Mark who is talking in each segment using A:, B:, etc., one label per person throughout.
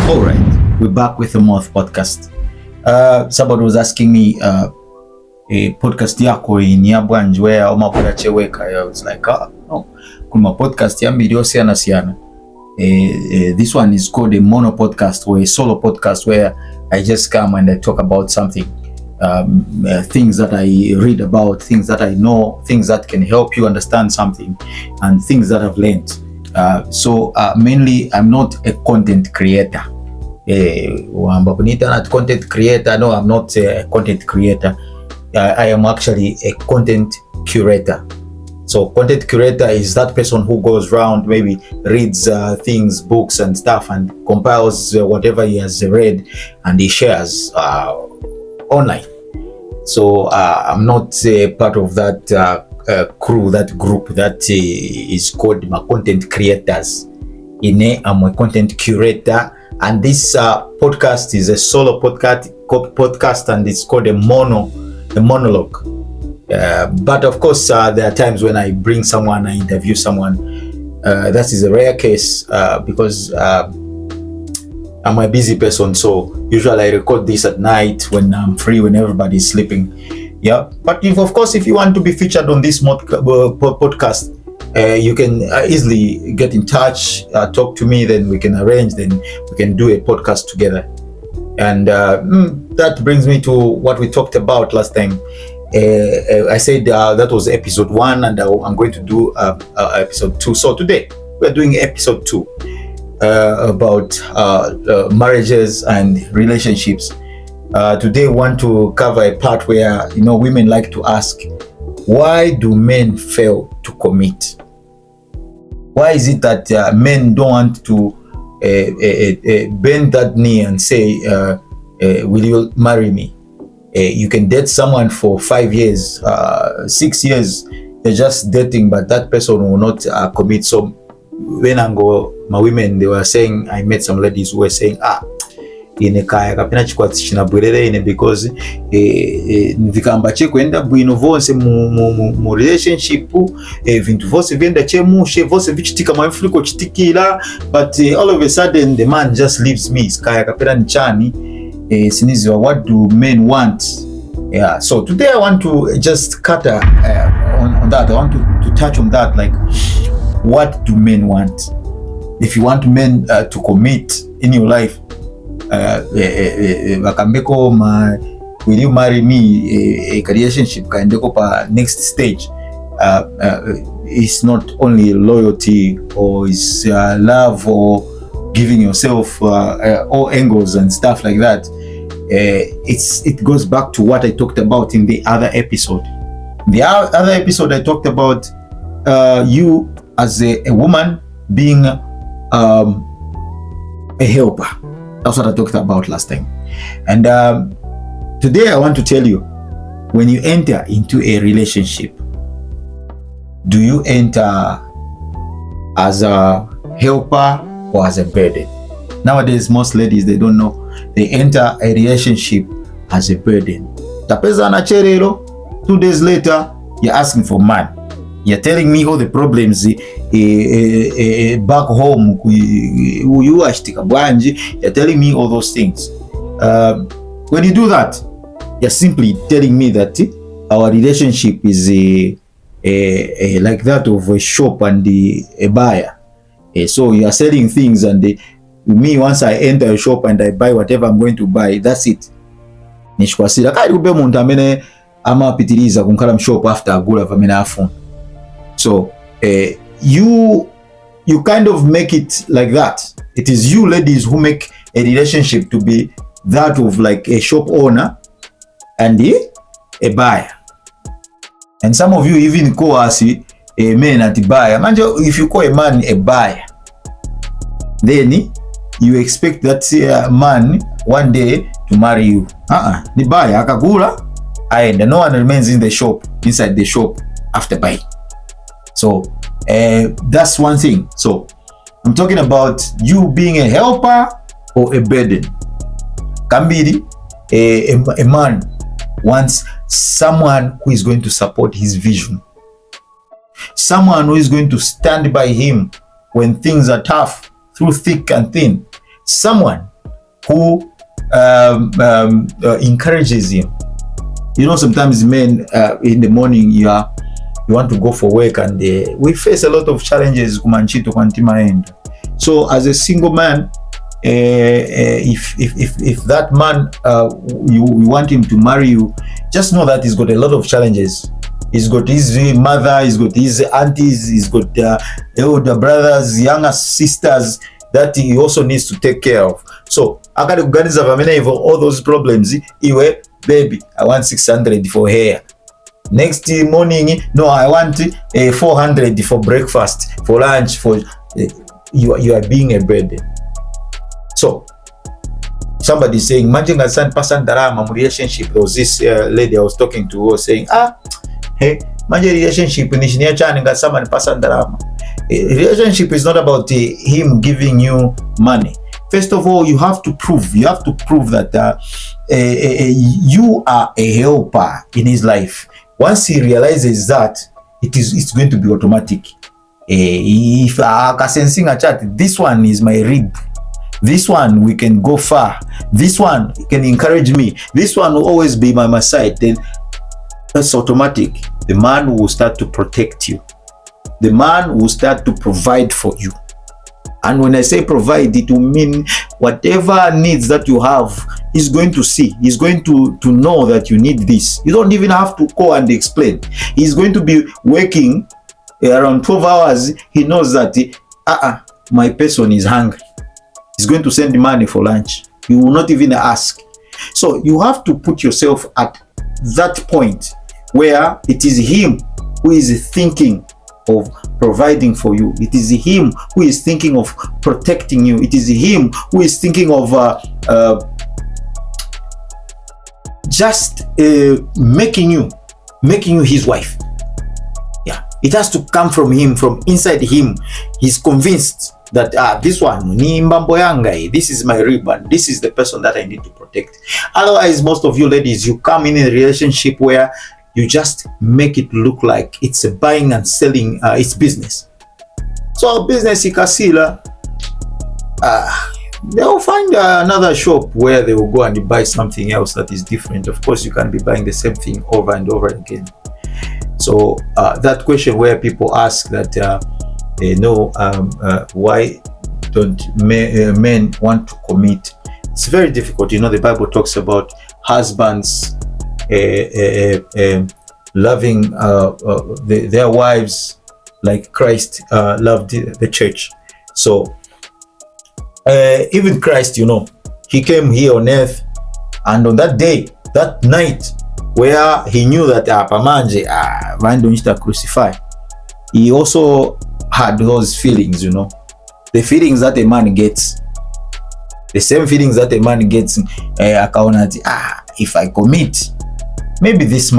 A: All right, we're back with the Moth podcast. Somebody was asking me a podcast yako ni yabwanje where omapula cheweka. I was like, no, kuna podcast yambi dio siana. This one is called a mono podcast or a solo podcast where I just come and I talk about something, things that I read about, things that I know, things that can help you understand something, and things that I've learned. So mainly I'm not a content creator. Content creator. No, I'm not a content creator. I am actually a content curator. So content curator is that person who goes around, maybe reads things, books and stuff, and compiles whatever he has read and he shares online. So I'm not part of that crew, that group that is called my content creators. I'm a content curator, and this podcast is a solo podcast, and it's called a monologue. But of course, there are times when I bring someone, I interview someone. That is a rare case because I'm a busy person, so usually I record this at night when I'm free, when everybody's sleeping. Yeah, but if you want to be featured on this podcast, you can easily get in touch, talk to me, then we can arrange, then we can do a podcast together. And that brings me to what we talked about last time. I said that was episode 1, and I'm going to do episode 2. So today we're doing episode 2 about marriages and relationships. Today I want to cover a part where women like to ask, why do men fail to commit? Why is it that men don't want to bend that knee and say, will you marry me? You can date someone for 5 years, 6 years, they're just dating, but that person will not commit. So when I go, my women, they were saying, I met some ladies who were saying, ine kaya kapina chikwatishina bwelele ine because vikamba chekwenda bwino vonse mu relationship, vintu vose vyenda chemushe vose vichitika mwaifliko chitikila, but all of a sudden the man just leaves me. Kaya kapina nichani sinizwa, what do men want? Yeah, so today I want to just cut on that. I want to touch on that, like, what do men want? If you want men to commit in your life, wakambeko will you marry me, a relationship kaendeko pa next stage. It's not only loyalty or is love or giving yourself all angles and stuff like that. It goes back to what I talked about in the other episode. The other episode I talked about you as a woman being a helper. That's what I talked about last time. And today I want to tell you, when you enter into a relationship, do you enter as a helper or as a burden? Nowadays, most ladies, they don't know. They enter a relationship as a burden. Tapeza na cherero, 2 days later, you're asking for money. You're telling me all the problems back home. You're telling me all those things. When you do that, you're simply telling me that our relationship is like that of a shop and a buyer. So you are selling things, and me, once I enter a shop and I buy whatever I'm going to buy, that's it. Nishikwasira kari ube muntu amene amapitiriza kunkala mshop after agula vamene afuna. So you kind of make it like that. It is you ladies who make a relationship to be that of like a shop owner and a buyer. And some of you even call us a man at the buyer. Manje, if you call a man a buyer, then you expect that man one day to marry you. The buyer akagula and no one remains in the shop, inside the shop after buying. So that's one thing. So I'm talking about you being a helper or a burden. Kambiri, a man wants someone who is going to support his vision, someone who is going to stand by him when things are tough, through thick and thin, someone who encourages him. You know, sometimes men in the morning you want to go for work, and we face a lot of challenges kumanchito kwantima end. So as a single man, if that man you want him to marry you, just know that he's got a lot of challenges. He's got his mother, he's got his aunties, he's got elder brothers, younger sisters that he also needs to take care of. So akati kuganiza vamene hivyo all those problems, iwe baby I want 600 for hair, next morning no I want 400 for breakfast, for lunch, for you are being a burden. So somebody saying manjenga san pasan darama mu relationship. There was this lady I was talking to who was saying hey manje relationship ni shinia chani nga sama ni pasan darama. Relationship is not about him giving you money. First of all, you have to prove that you are a helper in his life. Once he realizes that, it's going to be automatic. If sensing a chat, this one is my rib, this one we can go far, this one can encourage me, this one will always be by my side, then that's automatic. The man will start to protect you. The man will start to provide for you. And when I say provide, it will mean whatever needs that you have, he's going to see. He's going to know that you need this. You don't even have to go and explain. He's going to be working around 12 hours. He knows that my person is hungry. He's going to send money for lunch. You will not even ask. So you have to put yourself at that point where it is him who is thinking of providing for you. It is him who is thinking of protecting you. It is him who is thinking of just making you his wife. Yeah, it has to come from him, from inside him. He's convinced that this one ni mbambo yanga, this is my ribbon, this is the person that I need to protect. Otherwise, most of you ladies, you come in a relationship where you just make it look like it's a buying and selling, it's business. So business ikasila, they'll find another shop where they will go and buy something else that is different. Of course, you can be buying the same thing over and over again. So that question where people ask that, why don't men want to commit? It's very difficult. You know, the Bible talks about husbands loving their wives like Christ loved the church. So even Christ, you know, he came here on earth, and on that day, that night, where he knew that pamanje vandonita crucify, he also had those feelings, you know, the feelings that a man gets, the same feelings that a man gets. Akaona if I commit, maybe this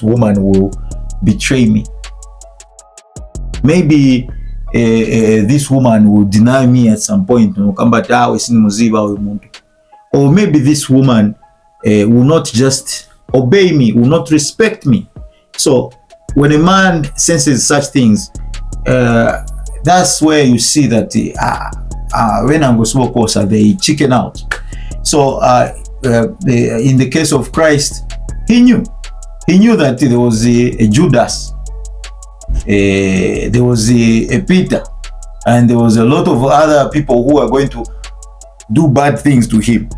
A: woman will betray me. Maybe this woman will deny me at some point. Or maybe this woman will not just obey me, will not respect me. So when a man senses such things, that's where you see that when I'm going they chicken out. So in the case of Christ, he knew that there was a Judas, there was a Peter, and there was a lot of other people who are going to do bad things to him.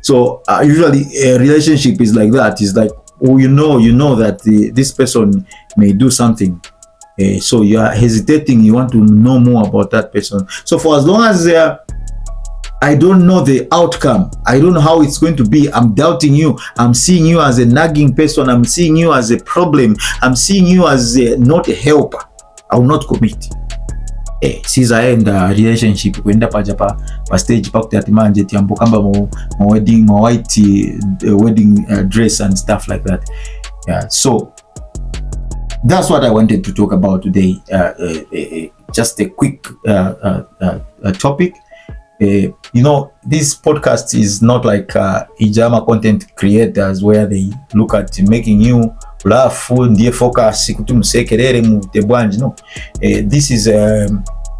A: So usually a relationship is like that. It's like, you know that this person may do something, so you are hesitating, you want to know more about that person. So for as long as I don't know the outcome, I don't know how it's going to be, I'm doubting you, I'm seeing you as a nagging person, I'm seeing you as a problem, I'm seeing you as not a helper, I will not commit. Sizaenda relationship kwenda paja pa stage pakuti atimanje tiambo kamba mo wedding, mo white wedding dress and stuff like that. Yeah, so that's what I wanted to talk about today. Just a quick topic. You know, this podcast is not like Ijama content creators where they look at making you laugh, ndiye focus kutumsekerere mu tebwanji. No, this is a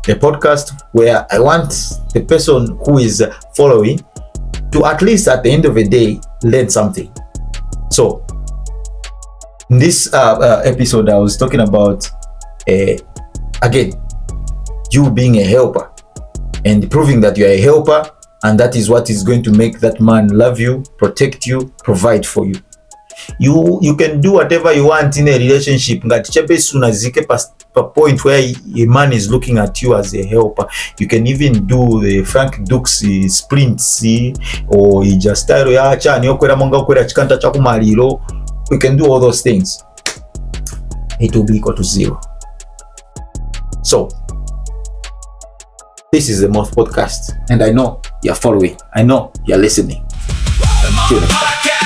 A: podcast where I want the person who is following to at least at the end of the day learn something. So in this episode, I was talking about again, you being a helper and proving that you are a helper, and that is what is going to make that man love you, protect you, provide for you. You can do whatever you want in a relationship, ngati chepe sunazike pa point where a man is looking at you as a helper. You can even do the Frank Dukes sprints or just style ya chani okwera monga okwera chikanta cha kumaliro. You can do all those things. It will be equal to 0. So this is the Moth Podcast, and I know you're following. I know you're listening. Until next time.